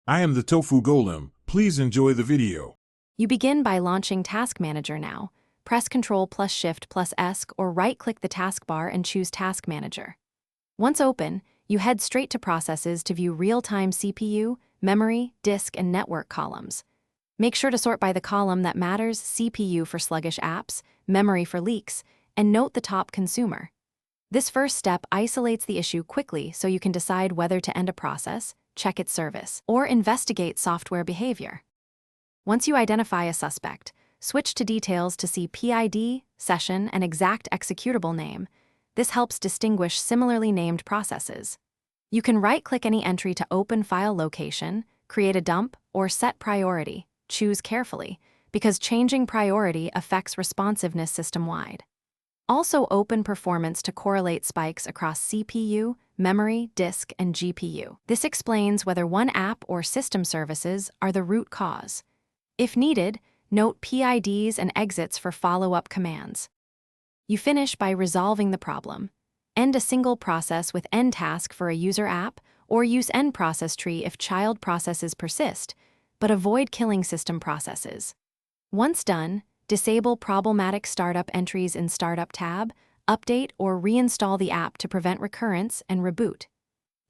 I am the Tofu Golem. Please enjoy the video. You begin by launching Task Manager now. Press Ctrl plus Shift plus S or right-click the taskbar and choose Task Manager. Once open, you head straight to Processes to view real-time CPU, memory, disk, and network columns. Make sure to sort by the column that matters: CPU for sluggish apps, memory for leaks, and note the top consumer. This first step isolates the issue quickly so you can decide whether to end a process, check its service, or investigate software behavior. Once you identify a suspect, switch to Details to see PID, session, and exact executable name. This helps distinguish similarly named processes. You can right-click any entry to open file location, create a dump, or set priority. Choose carefully, because changing priority affects responsiveness system-wide. Also open Performance to correlate spikes across CPU, memory, disk, and GPU. This explains whether one app or system services are the root cause. If needed, note PIDs and exits for follow-up commands. You finish by resolving the problem. End a single process with end task for a user app, or use end process tree if child processes persist, but avoid killing system processes. Once done, disable problematic startup entries in Startup tab, update or reinstall the app to prevent recurrence, and reboot.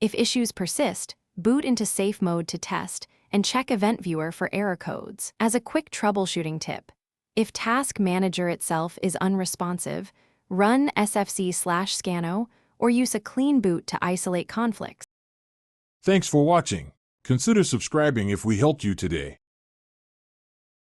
If issues persist, boot into safe mode to test and check Event Viewer for error codes. As a quick troubleshooting tip, if Task Manager itself is unresponsive, run sfc/scano or use a clean boot to isolate conflicts. Thanks for watching. Consider subscribing if we helped you today.